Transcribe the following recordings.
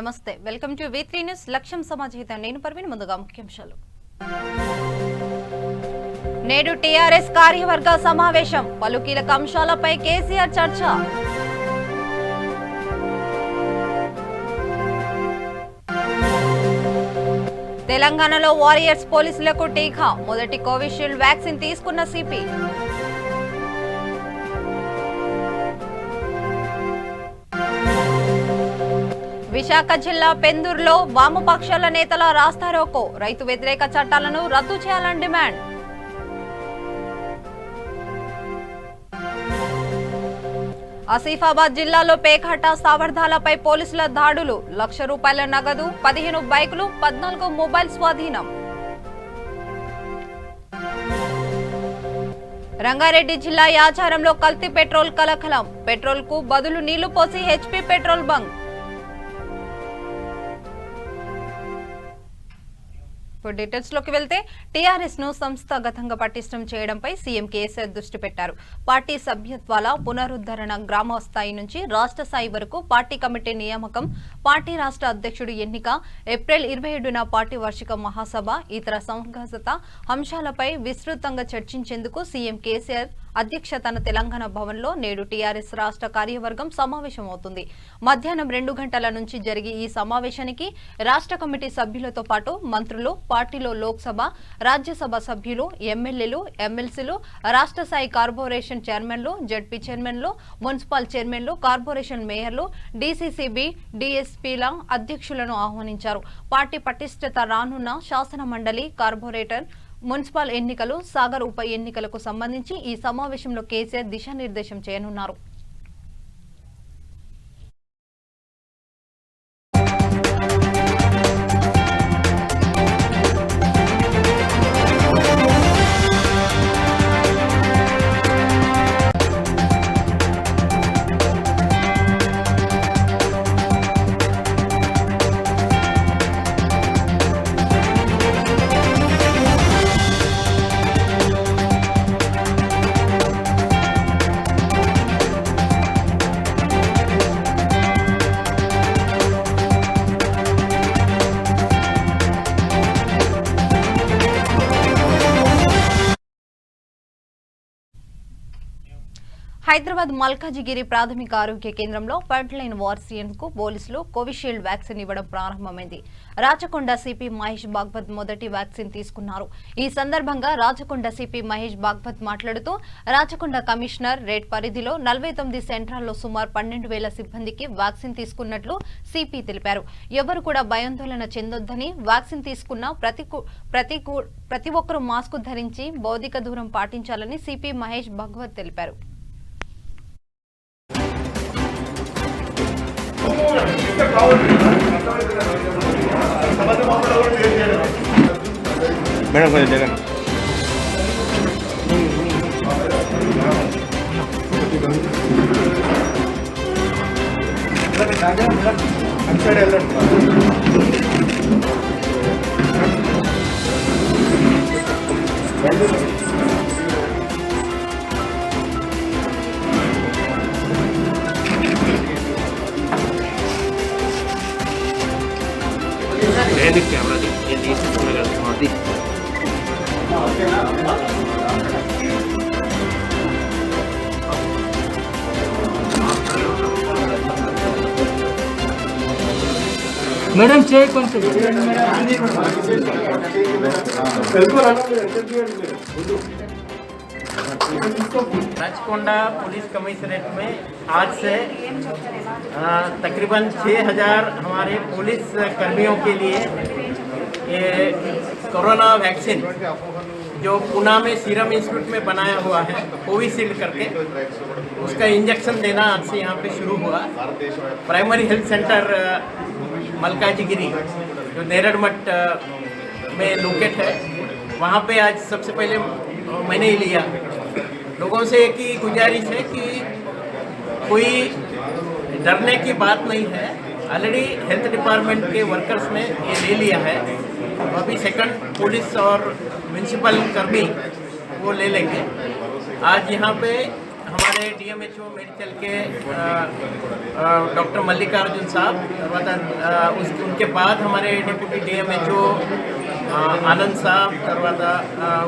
నమస్తే welcome to V3 news లక్ష్యం సమాజహిత నేను పర్వీన్ ముందుగా ముఖ్యాంశాలు నేడు టీఆర్ఎస్ కార్యవర్గ సమావేశం పలు కీలక అంశాలపై కేసీఆర్ చర్చ తెలంగాణలో వారియర్స్ పోలీసులకు టీకా మొదటి కోవిషీల్డ్ వ్యాక్సిన్ తీసుకున్న సిపి విశాఖ జిల్లా పెందూరులో వామపక్షాల నేతల రాస్తారోకో రైతు వ్యతిరేక చట్టాలను రద్దు చేయాలని డిమాండ్ ఆసిఫాబాద్ జిల్లాలో పేకాట సావర్ధాలపై పోలీసుల దాడులు ₹1,00,000 నగదు 15 బైకులు 14 మొబైల్ స్వాధీనం రంగారెడ్డి జిల్లా యాచారంలో కల్తీ పెట్రోల్ కలకలం పెట్రోల్ కు బదులు నీళ్లు పోసి HP పెట్రోల్ బంక్ డీటెయిల్స్ లోకి వెళ్తే టీఆర్ఎస్ ను సంస్థాగతంగా పటిష్టం చేయడంపై సీఎం కేసీఆర్ దృష్టి పెట్టారు. పార్టీ సభ్యత్వాల పునరుద్ధరణ గ్రామ స్థాయి నుంచి రాష్ట్ర స్థాయి వరకు పార్టీ కమిటీ నియామకం, పార్టీ రాష్ట్ర అధ్యక్షుడు ఎన్నిక, ఏప్రిల్ 27న పార్టీ వార్షిక మహాసభ, ఇతర సంఘాగత అంశాలపై విస్తృతంగా చర్చించేందుకు సీఎం కేసీఆర్ అధ్యక్షతన తెలంగాణ భవన్లో నేడు టీఆర్ఎస్ రాష్ట్ర కార్యవర్గం సమావేశమవుతుంది. మధ్యాహ్నం 2 గంటల నుంచి జరిగే ఈ సమావేశానికి రాష్ట్ర కమిటీ సభ్యులతో పాటు మంత్రులు, పార్టీలో లోక్సభ, రాజ్యసభ సభ్యులు, ఎమ్మెల్యేలు, ఎమ్మెల్సీలు, రాష్ట్ర స్థాయి కార్పొరేషన్ చైర్మన్లు, జడ్పీ చైర్మన్లు, మున్సిపల్ చైర్మన్లు, కార్పొరేషన్ మేయర్లు, డీసీసీబీ, డీఎస్పీల అధ్యక్షులను ఆహ్వానించారు. పార్టీ పటిష్టత రానున్న శాసన మండలి, కార్పొరేటర్, మున్సిపల్ ఎన్నికలు, సాగర్ ఉప ఎన్నికలకు సంబంధించి ఈ సమావేశంలో కేసీఆర్ దిశానిర్దేశం చేయనున్నారు. హైదరాబాద్ మల్కాజిగిరి ప్రాథమిక ఆరోగ్య కేంద్రంలో ఫ్రంట్ లైన్ వారియర్స్ కు పోలీసులు కోవిషీల్డ్ వ్యాక్సిన్ ఇవ్వడం ప్రారంభమైంది. రాచకొండ సిపి మహేష్ భాగవత్ మొదటి వ్యాక్సిన్ తీసుకున్నారు. ఈ సందర్భంగా రాచకొండ సిపి మహేష్ భాగవత్ మాట్లాడుతూ రాచకొండ కమిషనర్ రేట్ పరిధిలో 49 సెంటర్లలో సుమారు 12,000 సిబ్బందికి వ్యాక్సిన్ తీసుకున్నట్లు సిపి తెలిపారు. ఎవరు కూడా భయాందోళన చెందొద్దని, వ్యాక్సిన్ తీసుకున్న ప్రతి ఒక్కరూ మాస్క్ ధరించి భౌతిక దూరం పాటించాలని సిపి మహేష్ భాగవత్ తెలిపారు. మేడం కొంచెం జగన్ సైడ్ వెళ్ళండి. कैमरा दी मैडम चाहिए कौन से राचकोंडा पुलिस कमिश्नरेट में आज से तकरीबन 6,000 हमारे पुलिस कर्मियों के लिए ये कोरोना वैक्सीन जो पुणे में सीरम इंस्टीट्यूट में बनाया हुआ है कोविशील्ड करके, उसका इंजेक्शन देना आज से यहाँ पे शुरू हुआ. प्राइमरी हेल्थ सेंटर मल्काजिगिरी जो नेरड़मठ में लोकेट है, वहाँ पे आज सबसे पहले मैंने ही लिया. लोगों से एक ही गुजारिश है कि कोई डरने की बात नहीं है. ऑलरेडी हेल्थ डिपार्टमेंट के वर्कर्स ने ये ले लिया है, तो अभी सेकंड पुलिस और म्यूनसिपल कर्मी वो ले लेंगे. आज यहाँ पे हमारे डीएमएचओ मेडिकल के डॉक्टर मल्लिकार्जुन साहब, उनके बाद हमारे डिप्टी डीएमएचओ आनंद साहब,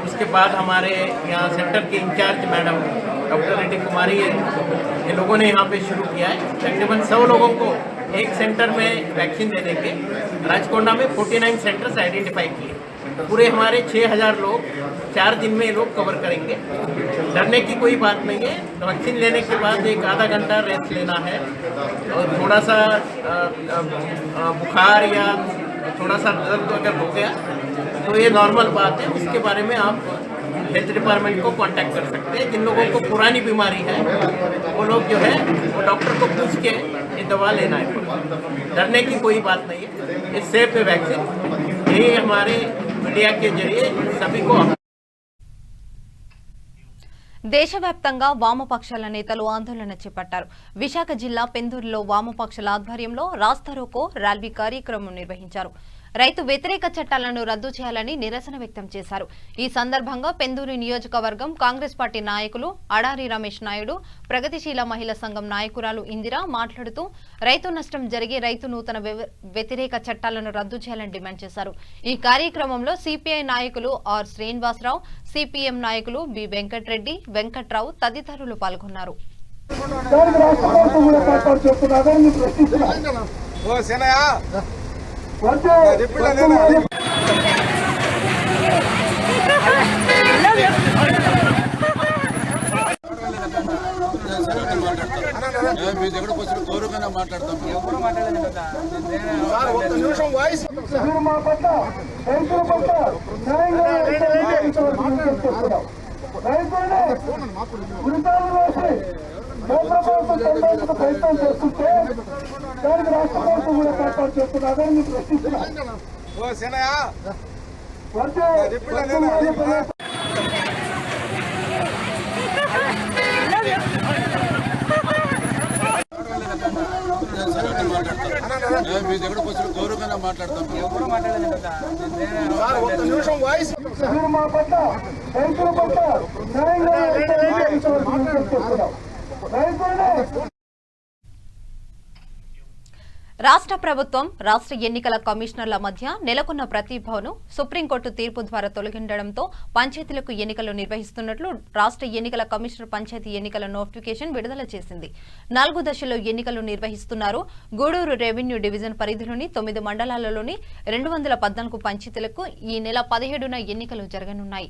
उसके बाद हमारे यहाँ सेंटर के इंचार्ज मैडम डॉक्टर रेड्डी कुमारी, ये लोगों ने यहाँ पे शुरू किया है। तकरीबन 100 लोगों को एक सेंटर में वैक्सीन दे देंगे। राजकोंडा में 49 सेंटर्स आइडेंटिफाई किए, पूरे हमारे 6000 लोग 4 दिन में ये लोग कवर करेंगे। डरने की कोई बात नहीं है। वैक्सीन लेने के बाद एक आधा घंटा रेस्ट लेना है और थोड़ा सा बुखार या थोड़ा सा दर्द अगर हो गया तो ये नॉर्मल बात है। उसके बारे में आप हेल्थ डिपार्टमेंट को कांटेक्ट कर सकते हैं। जिन लोगों को पुरानी बीमारी है वो लोग जो है वो डॉक्टर को पूछ के ये दवा लेना है। डरने की कोई बात नहीं है। ये सेफ है वैक्सीन। यही हमारे मीडिया के जरिए सभी को దేశవ్యాప్తంగా వామపక్షాల నేతలు ఆందోళన చేపట్టారు. విశాఖ జిల్లా పెందూరులో వామపక్షాల ఆధ్వర్యంలో రాస్తారోకో ర్యాలీ కార్యక్రమం నిర్వహించారు. రైతు వ్యతిరేక చట్టాలను రద్దు చేయాలని నిరసన వ్యక్తం చేశారు. ఈ సందర్భంగా పెందూరు నియోజకవర్గం కాంగ్రెస్ పార్టీ నాయకులు అడారి రమేష్ నాయుడు, ప్రగతిశీల మహిళా సంఘం నాయకురాలు ఇందిరా మాట్లాడుతూ రైతు నష్టం జరిగి రైతు నూతన వ్యతిరేక చట్టాలను రద్దు చేయాలని డిమాండ్ చేశారు. ఈ కార్యక్రమంలో సిపిఐ నాయకులు ఆర్ శ్రీనివాసరావు, సిపిఎం నాయకులు బి వెంకటరెడ్డి, వెంకట్రావు తదితరులు పాల్గొన్నారు. మీ దగ్గరకు వచ్చిన గౌరవంగా మాట్లాడతాం. ప్రయత్నం చేస్తుంటే దానికి రాష్ట్ర ప్రభుత్వం కూడా ఏర్పాటు చేస్తున్నదని మీకు ప్రశ్నిస్తున్నాను. మీ దగ్గరకు వచ్చిన గౌరవంగా మాట్లాడతాం. మీరు మా పట్ల రైతుల పట్ల న్యాయంగా రైతులనే రాష్ట్ర ప్రభుత్వం, రాష్ట్ర ఎన్నికల కమిషనర్ల మధ్య నెలకొన్న ప్రతిభను సుప్రీంకోర్టు తీర్పు ద్వారా తొలగించడంతో పంచాయతీలకు ఎన్నికలు నిర్వహిస్తున్నట్లు రాష్ట్ర ఎన్నికల కమిషనర్ పంచాయతీ ఎన్నికల నోటిఫికేషన్ విడుదల చేసింది. 4 దశల్లో ఎన్నికలు నిర్వహిస్తున్నారు. గూడూరు రెవెన్యూ డివిజన్ పరిధిలోని 9 మండలాలలోని 214 పంచాయతీలకు ఈ నెల 17న ఎన్నికలు జరగనున్నాయి.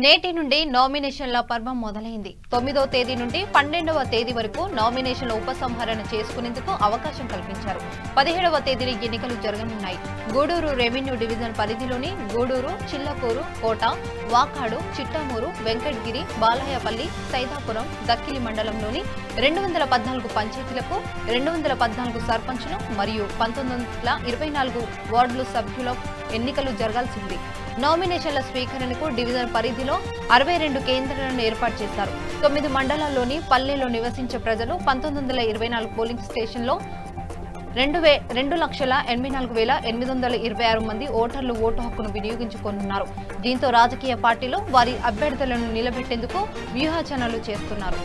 నేటి నుండి నామినేషన్ల పర్వం మొదలైంది. 9వ తేదీ నుండి 12వ తేదీ వరకు నామినేషన్ల ఉపసంహరణ చేసుకునేందుకు అవకాశం కల్పించారు. 17వ తేదీన ఎన్నికలు జరగనున్నాయి. గూడూరు రెవెన్యూ డివిజన్ పరిధిలోని గూడూరు, చిల్లకూరు, కోట, వాకాడు, చిట్టామూరు, వెంకటగిరి, బాలాయపల్లి, సైదాపురం, దక్కిలి మండలంలోని 214 పంచాయతీలకు 214 సర్పంచులు మరియు 1924 వార్డులు సభ్యుల ఎన్నికలు జరగాల్సింది. నామినేషన్ల స్వీకరణకు డివిజన్ పరిధిలో 62 కేంద్రాలను ఏర్పాటు చేశారు. 9 మండలాల్లోని పల్లెల్లో నివసించే ప్రజలు 1924 పోలింగ్ స్టేషన్లో 2,84,826 మంది ఓటర్లు ఓటు హక్కును వినియోగించుకోనున్నారు. దీంతో రాజకీయ పార్టీలు వారి అభ్యర్థులను నిలబెట్టేందుకు వ్యూహాచనలు చేస్తున్నారు.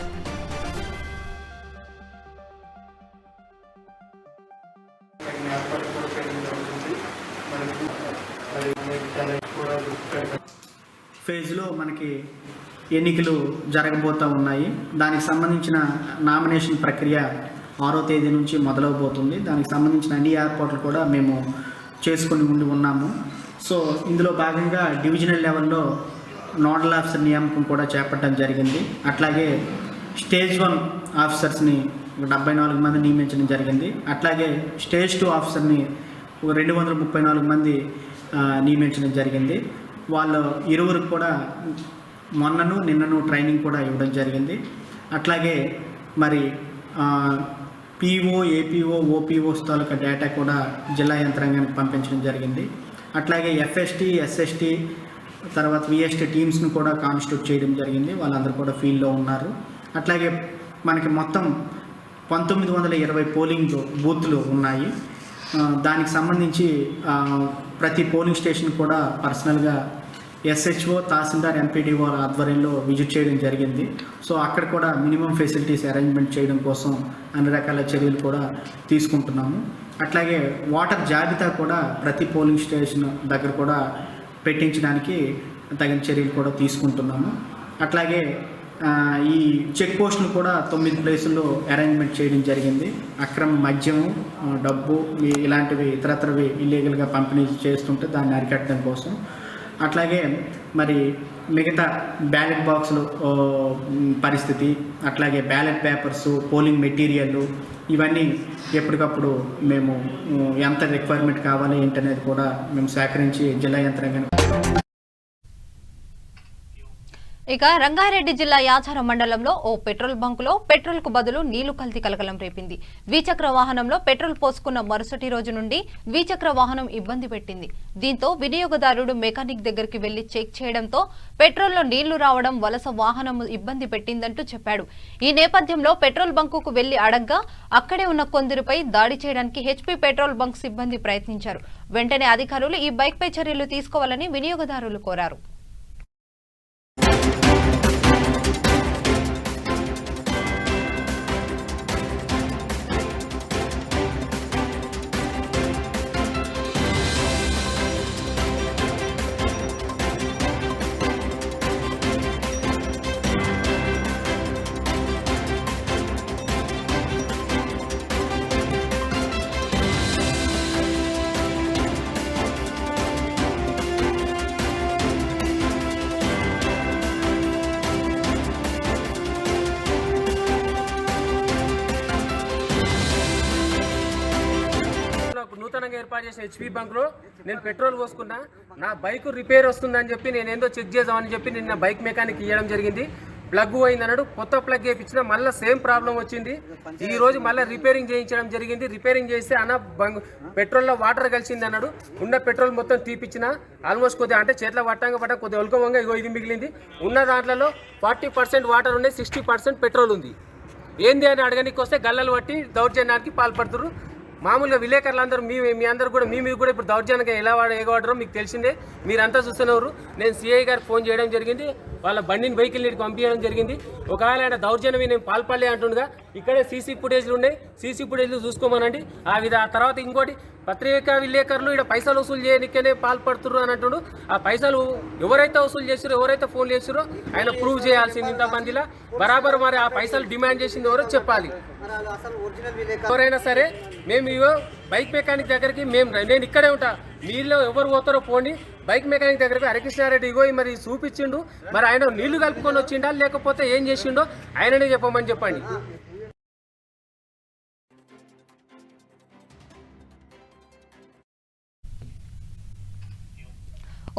ఫేజ్లో మనకి ఎన్నికలు జరగబోతూ ఉన్నాయి. దానికి సంబంధించిన నామినేషన్ ప్రక్రియ 6వ తేదీ నుంచి మొదలవబోతుంది. దానికి సంబంధించిన అన్ని ఏర్పాట్లు కూడా మేము చేసుకుని ఉన్నాము. సో ఇందులో భాగంగా డివిజనల్ లెవెల్లో నోడల్ ఆఫీసర్ నియామకం కూడా చేపట్టడం జరిగింది. అట్లాగే స్టేజ్ 1 ఆఫీసర్స్ని 74 మంది నియమించడం జరిగింది. అట్లాగే స్టేజ్ 2 ఆఫీసర్ని 234 మంది నియమించడం జరిగింది. వాళ్ళు ఇరువురికి కూడా నిన్నను ట్రైనింగ్ కూడా ఇవ్వడం జరిగింది. అట్లాగే మరి పీఓ, ఏపీఓ, ఓపీఓస్ తాలూకా డేటా కూడా జిల్లా యంత్రాంగానికి పంపించడం జరిగింది. అట్లాగే ఎఫ్ఎస్టీ, ఎస్ఎస్టీ, తర్వాత విఎస్టీ టీమ్స్ను కూడా కాన్స్టిట్యూట్ చేయడం జరిగింది. వాళ్ళందరూ కూడా ఫీల్డ్లో ఉన్నారు. అట్లాగే మనకి మొత్తం 1920 పోలింగ్ బూత్లు ఉన్నాయి. దానికి సంబంధించి ప్రతి పోలింగ్ స్టేషన్ కూడా పర్సనల్గా SHO, తహసీల్దార్, MPDO ఆధ్వర్యంలో విజిట్ చేయడం జరిగింది. సో అక్కడ కూడా మినిమం ఫెసిలిటీస్ అరేంజ్మెంట్ చేయడం కోసం అన్ని రకాల చర్యలు కూడా తీసుకుంటున్నాము. అట్లాగే వాటర్ జాబితా కూడా ప్రతి పోలింగ్ స్టేషన్ దగ్గర కూడా పెట్టించడానికి తగిన చర్యలు కూడా తీసుకుంటున్నాము. అట్లాగే ఈ చెక్ పోస్టులు కూడా 9 ప్లేసుల్లో అరేంజ్మెంట్ చేయడం జరిగింది. అక్రమ మద్యము, డబ్బు ఇలాంటివి ఇతరత్రవి ఇల్లీగల్గా పంపిణీ చేస్తుంటే దాన్ని అరికట్టడం కోసం. అట్లాగే మరి మిగతా బ్యాలెట్ బాక్సులు పరిస్థితి, అట్లాగే బ్యాలెట్ పేపర్సు, పోలింగ్ మెటీరియల్ ఇవన్నీ ఎప్పటికప్పుడు మేము ఎంత రిక్వైర్మెంట్ కావాలి ఏంటనేది కూడా మేము సేకరించి జిల్లా యంత్రాంగాన్ని. ఇక రంగారెడ్డి జిల్లా యాచారం మండలంలో ఓ పెట్రోల్ బంకులో పెట్రోల్ కు బదులు నీళ్లు కల్తీ కలకలం రేపింది. ద్విచక్ర వాహనంలో పెట్రోల్ పోసుకున్న మరుసటి రోజు నుండి ద్విచక్ర వాహనం ఇబ్బంది పెట్టింది. దీంతో వినియోగదారుడు మెకానిక్ దగ్గరికి వెళ్లి చెక్ చేయడంతో పెట్రోల్లో నీళ్లు రావడం వలస వాహనం ఇబ్బంది పెట్టిందంటూ చెప్పాడు. ఈ నేపథ్యంలో పెట్రోల్ బంకుకు వెళ్లి అడగ్గా అక్కడే ఉన్న కొందరిపై దాడి చేయడానికి HP పెట్రోల్ బంక్ సిబ్బంది ప్రయత్నించారు. వెంటనే అధికారులు ఈ బైక్పై చర్యలు తీసుకోవాలని వినియోగదారులు కోరారు. నూతనంగా ఏర్పాటు చేసిన HP బంక్లో నేను పెట్రోల్ పోసుకున్నా. నా బైక్ రిపేర్ వస్తుందని చెప్పి నేను ఏందో చెక్ చేద్దామని చెప్పి నిన్న బైక్ మెకానిక్ ఇవ్వడం జరిగింది. ప్లగ్ పోయింది అన్నాడు. కొత్త ప్లగ్ వేయించిన మళ్ళీ సేమ్ ప్రాబ్లం వచ్చింది. ఈ రోజు మళ్ళీ రిపేరింగ్ చేయించడం జరిగింది. రిపేరింగ్ చేస్తే పెట్రోల్లో వాటర్ కలిసింది అన్నాడు. ఉన్న పెట్రోల్ మొత్తం తీపిచ్చిన. ఆల్మోస్ట్ కొద్దిగా అంటే చేతిలో పట్టంగా కొద్దిగా ఒలకవంగా ఇగో ఇది మిగిలింది. ఉన్న దాంట్లో 40% వాటర్ ఉన్నాయి, 60% పెట్రోల్ ఉంది. ఏంది అని అడగడానికి వస్తే గల్లలు పట్టి దౌర్జన్యానికి పాల్పడుతున్నారు. మామూలుగా విలేకరులందరూ మీ అందరూ కూడా మీ మీద కూడా ఇప్పుడు దౌర్జన్యంగా ఎలా ఎగవాడరో మీకు తెలిసిందే. మీరంతా చూస్తున్నారు. నేను CI గారికి ఫోన్ చేయడం జరిగింది. వాళ్ళ బండిని వెహికల్ నీటికి పంపించడం జరిగింది. ఒకవేళ ఆయన దౌర్జన్యం నేను పాల్పడలే అంటుండగా ఇక్కడే CC ఫుటేజ్లు ఉన్నాయి. CC ఫుటేజ్లు చూసుకోమనండి. ఆ తర్వాత ఇంకోటి పత్రికా విలేకరులు ఇక్కడ పైసలు వసూలు చేయడానికనే పాల్పడుతున్నారు అని అంటుండు. ఆ పైసలు ఎవరైతే వసూలు చేస్తారో, ఎవరైతే ఫోన్ చేస్తారో ఆయన ప్రూవ్ చేయాల్సింది. ఇంతమందిలా బరాబర్ మరి ఆ పైసలు డిమాండ్ చేసింది ఎవరో చెప్పాలి. ఎవరైనా సరే మేము ఇవో బైక్ మెకానిక్ దగ్గరికి నేను ఇక్కడే ఉంటా. మీలో ఎవరు పోతారో పోండి. బైక్ మెకానిక్ దగ్గరికి హరికృష్ణారెడ్డి ఇగో మరి చూపించిండు. మరి ఆయన నీళ్లు కలుపుకొని వచ్చిండా లేకపోతే ఏం చేసిండో ఆయననే చెప్పమని చెప్పండి.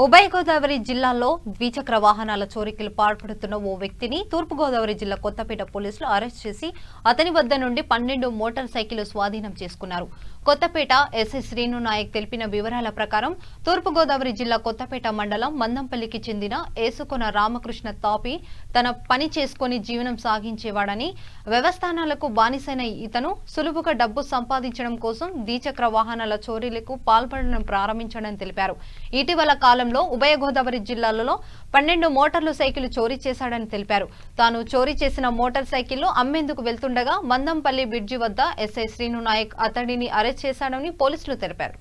ఉభయ గోదావరి జిల్లాలో ద్విచక్ర వాహనాల చోరీకి పాల్పడుతున్న ఓ వ్యక్తిని తూర్పుగోదావరి జిల్లా కొత్తపేట పోలీసులు అరెస్ట్ చేసి అతని వద్ద నుండి 12 మోటార్ సైకిళ్లు స్వాధీనం చేసుకున్నారు. కొత్తపేట SI శ్రీను నాయక్ తెలిపిన వివరాల ప్రకారం తూర్పుగోదావరి జిల్లా కొత్తపేట మండలం మందంపల్లికి చెందిన ఏసుకొన రామకృష్ణ తాపి తన పని చేసుకుని జీవనం సాగించేవాడని, వ్యవస్థానాలకు బానిసైన ఇతను సులువుగా డబ్బు సంపాదించడం కోసం ద్విచక్ర వాహనాల చోరీలకు పాల్పడడం ప్రారంభించాడని తెలిపారు. ఇటీవల కాలంలో ఉభయ గోదావరి జిల్లాలలో 12 మోటార్లు సైకిల్ చోరీ చేశాడని తెలిపారు. తాను చోరీ చేసిన మోటార్ సైకిళ్లు అమ్మేందుకు వెళ్తుండగా మందంపల్లి బ్రిడ్జి వద్ద SI శ్రీను నాయక్ అతడిని అరెస్ట్ చేశాడని పోలీసులు తెలిపారు.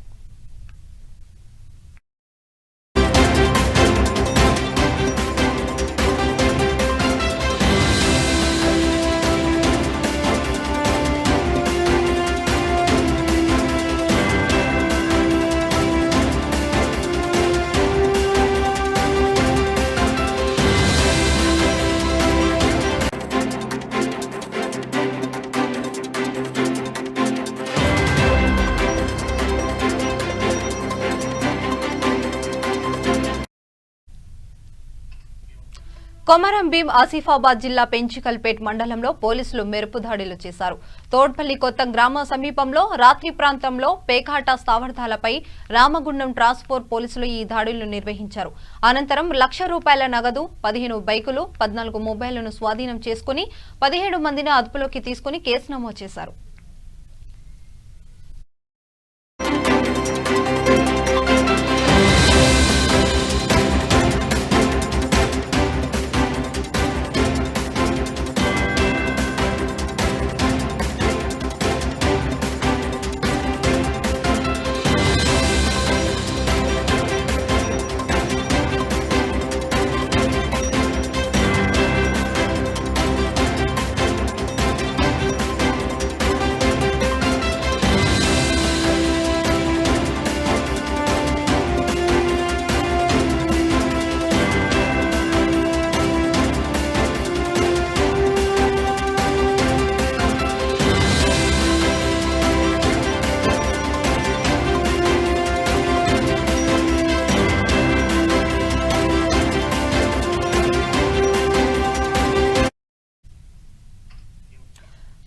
కొమరం భీం ఆసిఫాబాద్ జిల్లా పెంచికల్పేట్ మండలంలో పోలీసులు మెరుపు దాడులు చేశారు. తోడ్పల్లి కొత్త గ్రామ సమీపంలో రాత్రి ప్రాంతంలో పేకాట స్థావరాలపై రామగుండం ట్రాన్స్పోర్ట్ పోలీసులు ఈ దాడులు నిర్వహించారు. అనంతరం ₹1,00,000 నగదు, 15 బైకులు, 14 మొబైళ్లను స్వాధీనం చేసుకుని 17 మందిని అదుపులోకి తీసుకుని కేసు నమోదు చేశారు.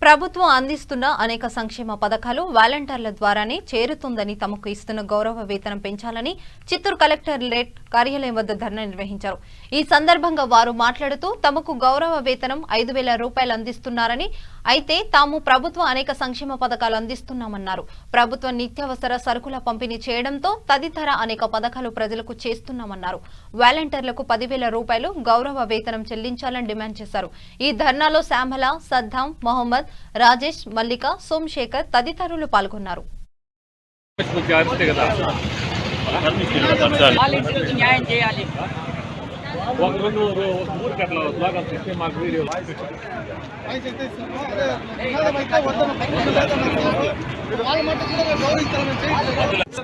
ప్రభుత్వం అందిస్తున్న అనేక సంక్షేమ పథకాలు వాలంటీర్ల ద్వారానే చేరుతుందని, తమకు ఇస్తున్న గౌరవ వేతనం పెంచాలని చిత్తూరు కలెక్టరేట్ కార్యాలయం వద్ద ధర్నా నిర్వహించారు. ఈ సందర్భంగా వారు మాట్లాడుతూ తమకు గౌరవ వేతనం ₹5,000 అందిస్తున్నారని, అయితే తాము ప్రభుత్వం అనేక సంక్షేమ పథకాలు అందిస్తున్నామన్నారు. ప్రభుత్వం నిత్యావసర సరుకుల పంపిణీ చేయడంతో తదితర అనేక పథకాలు ప్రజలకు చేస్తున్నామన్నారు. వాలంటీర్లకు ₹10,000 గౌరవ వేతనం చెల్లించాలని డిమాండ్ చేశారు. ఈ ధర్నాలో శ్యామల, సద్దాం, మొహమ్మద్, రాజేష్, మల్లిక, సోమశేఖర్ తదితరులు పాల్గొన్నారు.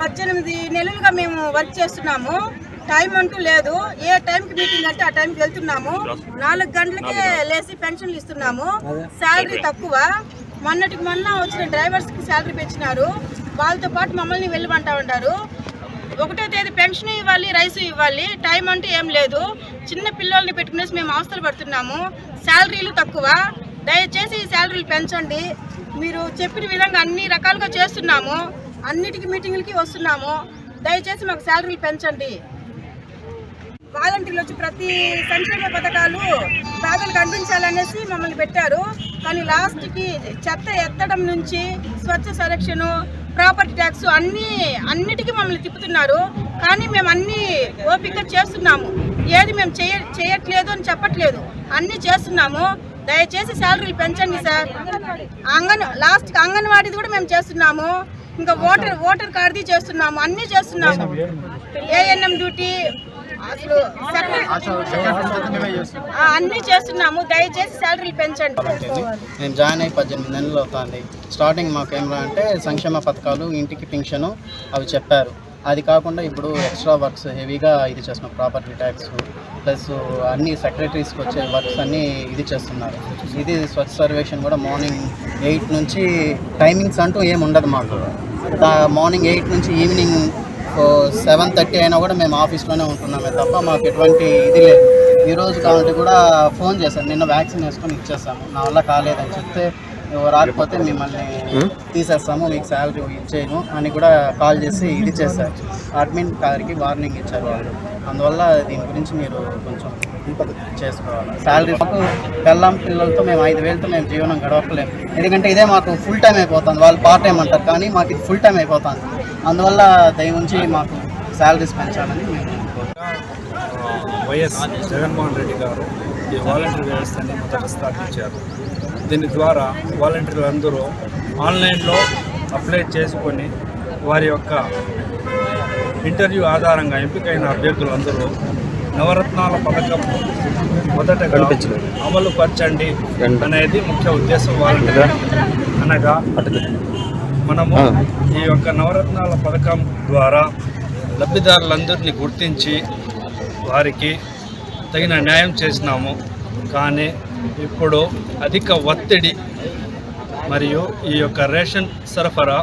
పద్దెనిమిది నెలలుగా మేము వర్క్ చేస్తున్నాము. టైం అంటూ లేదు. ఏ టైంకి మీటింగ్ అంటే ఆ టైంకి వెళ్తున్నాము. 4 గంటలకే లేచి పెన్షన్లు ఇస్తున్నాము. శాలరీ తక్కువ. మొన్నటికి మొన్న వచ్చిన డ్రైవర్స్కి శాలరీ పెంచినారు. వాళ్ళతో పాటు మమ్మల్ని వెళ్ళమంటా ఉంటారు. 1వ తేదీ పెన్షన్ ఇవ్వాలి, రైస్ ఇవ్వాలి. టైం అంటూ ఏం లేదు. చిన్న పిల్లల్ని పెట్టుకునేసి మేము అవస్థలు పడుతున్నాము. శాలరీలు తక్కువ. దయచేసి ఈ శాలరీలు పెంచండి. మీరు చెప్పిన విధంగా అన్ని రకాలుగా చేస్తున్నాము. అన్నిటికీ మీటింగులకి వస్తున్నాము. దయచేసి మాకు శాలరీలు పెంచండి. వాలంటీర్లు వచ్చి ప్రతి సంక్షేమ పథకాలు పేదలకు అందించాలనేసి మమ్మల్ని పెట్టారు. కానీ లాస్ట్కి చెత్త ఎత్తడం నుంచి స్వచ్ఛ సంరక్షణ, ప్రాపర్టీ ట్యాక్స్ అన్నిటికీ మమ్మల్ని తిప్పుతున్నారు. కానీ మేము అన్ని ఓపిక చేస్తున్నాము. ఏది మేము చేయట్లేదు అని చెప్పట్లేదు, అన్నీ చేస్తున్నాము. దయచేసి శాలరీలు పెంచండి సార్. లాస్ట్కి అంగన్వాడీది కూడా మేము చేస్తున్నాము. ఇంకా ఓటర్ కార్డుది చేస్తున్నాము. అన్నీ చేస్తున్నాము. ఏఎన్ఎం డ్యూటీ అసలు అన్నీ చేస్తున్నాము. దయచేసి శాలరీలు పెంచండి. నేను జాయిన్ అయ్యి 18 నెలలు అవుతుంది. స్టార్టింగ్ మాకు ఏమరా అంటే సంక్షేమ పథకాలు, ఇంటికి పింఛను అవి చెప్పారు. అది కాకుండా ఇప్పుడు ఎక్స్ట్రా వర్క్స్ హెవీగా ఇది చేస్తున్నాం. ప్రాపర్టీ ట్యాక్స్ ప్లస్ అన్ని సెక్రటరీస్కి వచ్చే వర్క్స్ అన్నీ ఇది చేస్తున్నారు. ఇది స్వచ్ఛ సర్వేక్షణ కూడా మార్నింగ్ 8 నుంచి టైమింగ్స్ అంటూ ఏమి ఉండదు మాకు. మార్నింగ్ 8 నుంచి ఈవినింగ్ 7:30 అయినా కూడా మేము ఆఫీస్లోనే ఉంటున్నామే తప్ప మాకు ఎటువంటి ఇది లేదు. ఈరోజు కావాలంటే కూడా ఫోన్ చేశాను. నిన్న వ్యాక్సిన్ వేసుకొని ఇచ్చేస్తాము. నా వల్ల కాలేదని చెప్తే రాకపోతే మిమ్మల్ని తీసేస్తాము, మీకు శాలరీ ఇచ్చేయను అని కూడా కాల్ చేసి ఇది చేశారు. అడ్మిన్ గారికి వార్నింగ్ ఇచ్చారు వాళ్ళు. అందువల్ల దీని గురించి మీరు కొంచెం చేసుకోవాలి. శాలరీ పెళ్ళాం పిల్లలతో మేము 5,000తో మేము జీవనం గడవలేము. ఎందుకంటే ఇదే మాకు ఫుల్ టైం అయిపోతుంది. వాళ్ళు పార్ట్ టైం అంటారు, కానీ మాకు ఇది ఫుల్ టైం అయిపోతుంది. అందువల్ల దయ ఉంచి మాకు శాలరీస్ పెంచాలని మేము వైఎస్ జగన్మోహన్ రెడ్డి గారు ఈ వాలంటీర్ వ్యవస్థని మొదట స్థాపించారు. దీని ద్వారా వాలంటీర్లు అందరూ ఆన్లైన్లో అప్లై చేసుకొని వారి యొక్క ఇంటర్వ్యూ ఆధారంగా ఎంపికైన అభ్యర్థులందరూ నవరత్నాల పథకం మొదటగా అమలు పరచండి అనేది ముఖ్య ఉద్దేశం. వాలంటీర్ అనగా మనము ఈ యొక్క నవరత్నాల పథకం ద్వారా లబ్ధిదారులందరినీ గుర్తించి వారికి తగిన న్యాయం చేసినాము. కానీ ఇప్పుడు అధిక ఒత్తిడి మరియు ఈ యొక్క రేషన్ సరఫరా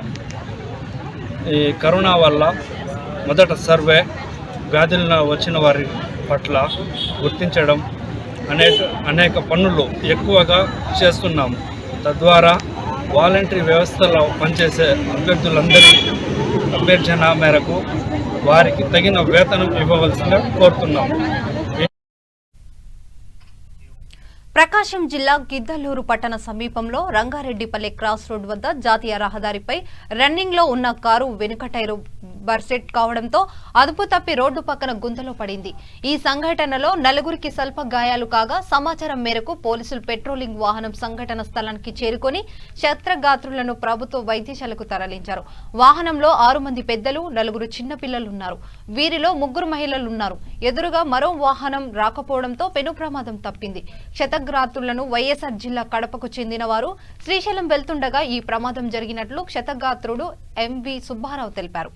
ఈ కరోనా వల్ల మొదట సర్వే వ్యాధులను వచ్చిన వారి పట్ల గుర్తించడం, అనేక పనులు ఎక్కువగా చేస్తున్నాము. తద్వారా వాలంటరీ వ్యవస్థలో పనిచేసే అభ్యర్థులందరి అభ్యర్థన మేరకు వారికి తగిన వేతనం ఇవ్వవలసిందిగా కోరుతున్నాము. ప్రకాశం జిల్లా గిద్దలూరు పట్టణ సమీపంలో రంగారెడ్డిపల్లె క్రాస్ రోడ్ వద్ద జాతీయ రహదారిపై రన్నింగ్ లో ఉన్న కారు వెనుక టైరు బర్సెట్ కావడంతో అదుపు తప్పి రోడ్డు పక్కన గుంతలో పడింది. ఈ సంఘటనలో నలుగురికి స్వల్ప గాయాలు కాగా సమాచారం మేరకు పోలీసులు పెట్రోలింగ్ వాహనం సంఘటన స్థలానికి చేరుకొని క్షతగాత్రులను ప్రభుత్వ వైద్యశాలకు తరలించారు. వాహనంలో 6 మంది పెద్దలు, 4 చిన్న పిల్లలున్నారు. వీరిలో 3 మహిళలున్నారు. ఎదురుగా మరో వాహనం రాకపోవడంతో పెను ప్రమాదం తప్పింది. క్షతగాత్రులను వైఎస్ఆర్ జిల్లా కడపకు చెందిన వారు శ్రీశైలం వెళ్తుండగా ఈ ప్రమాదం జరిగినట్లు క్షతగాత్రుడు ఎంవి సుబ్బారావు తెలిపారు.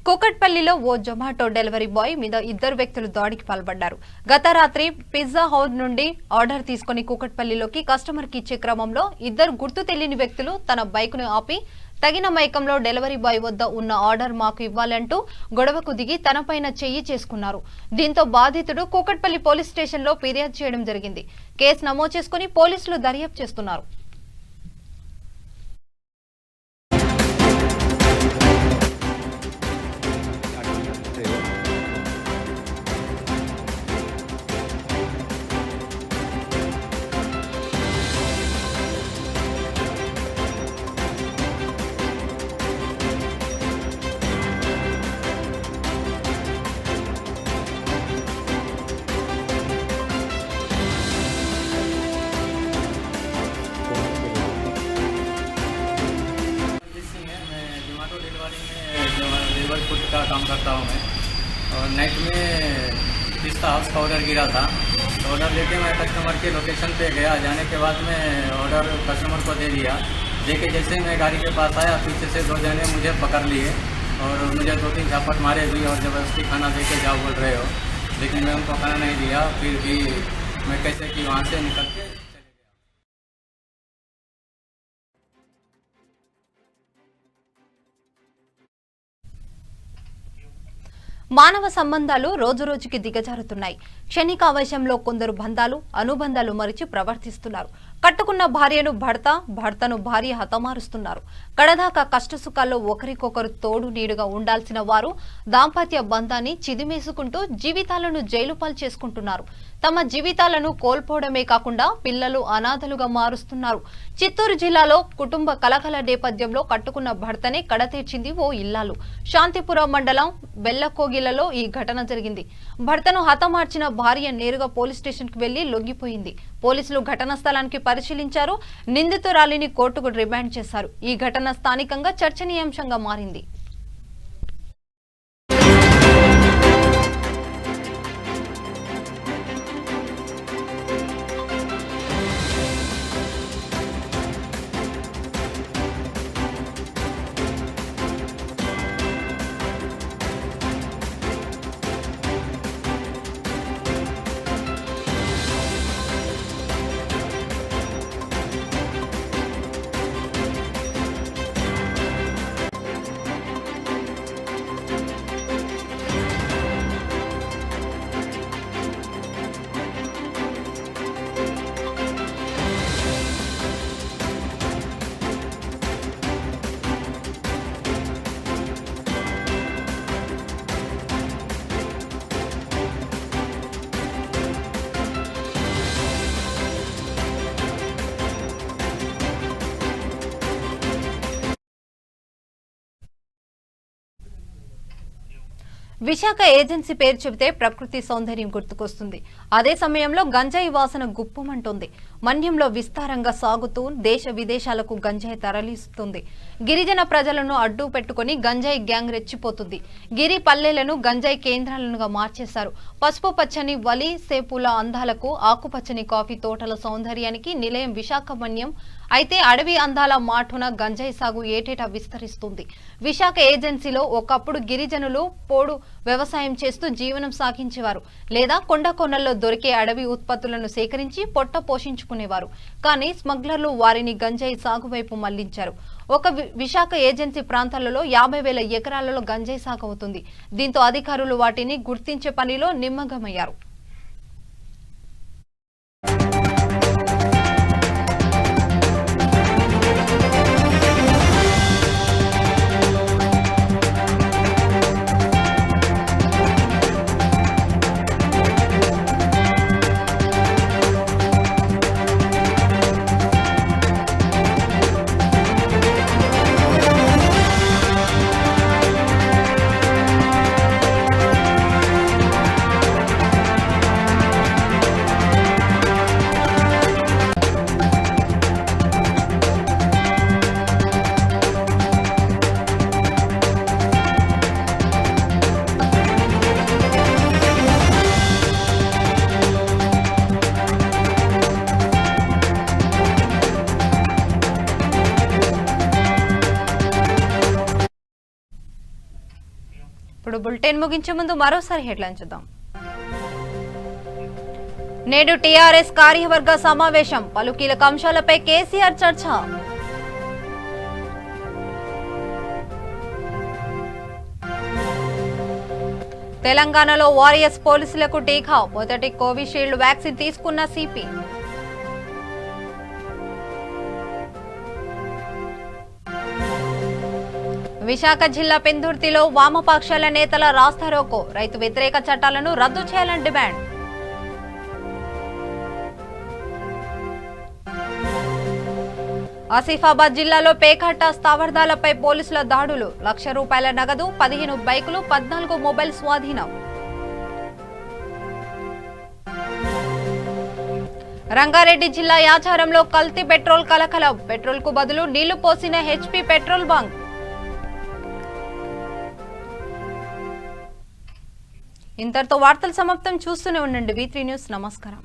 కూకట్పల్లిలో ఓ జొమాటో డెలివరీ బాయ్ మీద 2 వ్యక్తులు దాడికి పాల్పడ్డారు. గత రాత్రి పిజ్జా హౌస్ నుండి ఆర్డర్ తీసుకుని కూకట్పల్లిలోకి కస్టమర్ కి ఇచ్చే క్రమంలో 2 గుర్తు తెలియని వ్యక్తులు తన బైక్ ను ఆపి తగిన మైకంలో డెలివరీ బాయ్ వద్ద ఉన్న ఆర్డర్ మాకు ఇవ్వాలంటూ గొడవకు దిగి తనపైన చెయ్యి చేసుకున్నారు. దీంతో బాధితుడు కూకట్పల్లి పోలీస్ స్టేషన్ లో ఫిర్యాదు చేయడం జరిగింది. కేసు నమోదు చేసుకుని పోలీసులు దర్యాప్తు చేస్తున్నారు. फूड का काम करता हूँ मैं, और नाइट में पिस्ता हाउस का ऑर्डर गिरा था. तो ऑर्डर लेके मैं कस्टमर के लोकेशन पे गया. जाने के बाद मैं ऑर्डर कस्टमर को दे दिया. देके जैसे मैं गाड़ी के पास आया, पीछे से 2 जने मुझे पकड़ लिए और मुझे 2-3 झापट मारे भी और ज़बरदस्ती खाना दे के जाओ बोल रहे हो. लेकिन मैं उनको खाना नहीं दिया. फिर भी मैं कैसे कि वहाँ से निकल के మానవ సంబంధాలు రోజురోజుకి దిగజారుతున్నాయి. క్షణికావేశంలో కొందరు బంధాలు, అనుబంధాలు మరిచి ప్రవర్తిస్తున్నారు. కట్టుకున్న భార్యను భర్త, భర్తను భార్య హతమారుస్తున్నారు. కడదాకా కష్టసుఖాల్లో ఒకరికొకరు తోడు నీడుగా ఉండాల్సిన వారు దాంపత్య బంధాన్ని చిదిమేసుకుంటూ జీవితాలను జైలుపాలు చేసుకుంటున్నారు. తమ జీవితాలను కోల్పోవడమే కాకుండా పిల్లలు అనాథలుగా మారుస్తున్నారు. చిత్తూరు జిల్లాలో కుటుంబ కలకల నేపథ్యంలో కట్టుకున్న భర్తనే కడతీర్చింది ఓ ఇల్లాలు. శాంతిపురం మండలం బెల్లకోగిలలో ఈ ఘటన జరిగింది. భర్తను హతమార్చిన భార్య నేరుగా పోలీస్ స్టేషన్ కు వెళ్లి లొంగిపోయింది. పోలీసులు ఘటనా స్థలానికి పరిశీలించారు. నిందితురాలిని కోర్టుకు రిమాండ్ చేశారు. ఈ ఘటన స్థానికంగా చర్చనీయాంశంగా మారింది. విశాఖ ఏజెన్సీ పేరు చెబితే ప్రకృతి సౌందర్యం గుర్తుకొస్తుంది. అదే సమయంలో గంజాయి వాసన గుప్పమంటుంది. మన్యంలో విస్తారంగా సాగుతూ దేశ విదేశాలకు గంజాయి తరలిస్తుంది. గిరిజన ప్రజలను అడ్డు పెట్టుకుని గంజాయి గ్యాంగ్ రెచ్చిపోతుంది. గిరి పల్లెలను గంజాయి కేంద్రాలుగా మార్చేశారు. పసుపు పచ్చని వలి సేపుల అందాలకు, ఆకుపచ్చని కాఫీ తోటల సౌందర్యానికి నిలయం విశాఖ మన్యం. అయితే అడవి అందాల మాటున గంజాయి సాగు ఏటేటా విస్తరిస్తుంది. విశాఖ ఏజెన్సీలో ఒకప్పుడు గిరిజనులు పోడు వ్యవసాయం చేస్తూ జీవనం సాగించేవారు, లేదా కొండ కొనల్లో దొరికే అడవి ఉత్పత్తులను సేకరించి పొట్ట పోషించుకునేవారు. కానీ స్మగ్లర్లు వారిని గంజాయి సాగు వైపు మళ్లించారు. ఒక విశాఖ ఏజెన్సీ ప్రాంతాలలో 50,000 ఎకరాలలో గంజాయి సాగు అవుతుంది. దీంతో అధికారులు వాటిని గుర్తించే పనిలో నిమగ్నమయ్యారు. ఇప్పుడు బులెటిన్ ముగించే ముందు మరోసారి హెడ్లైన్ చూద్దాం. నేడు టీఆర్ఎస్ కార్యవర్గ సమావేశం. పలు కీలక అంశాలపై కేసీఆర్ చర్చ. తెలంగాణలో వారియర్స్ పోలీసులకు టీకా. మొదటి కోవిషీల్డ్ వ్యాక్సిన్ తీసుకున్న సిపి. విశాఖ జిల్లా పెందుర్తిలో వామపక్షాల నేతల రాస్తారోకో. రైతు వ్యతిరేక చట్టాలను రద్దు చేయాలని డిమాండ్. ఆసిఫాబాద్ జిల్లాలో పేకాట స్థావరాలపై పోలీసుల దాడులు. ₹1,00,000 నగదు, 15 బైకులు, 14 మొబైల్ స్వాధీనం. రంగారెడ్డి జిల్లా యాచారంలో కల్తీ పెట్రోల్ కలకలం. పెట్రోల్ కు బదులు నీళ్లు పోసిన హెచ్పీ పెట్రోల్ బంక్. ఇంతటితో వార్తలు సమాప్తం. చూస్తూనే ఉండండి V3 న్యూస్. నమస్కారం.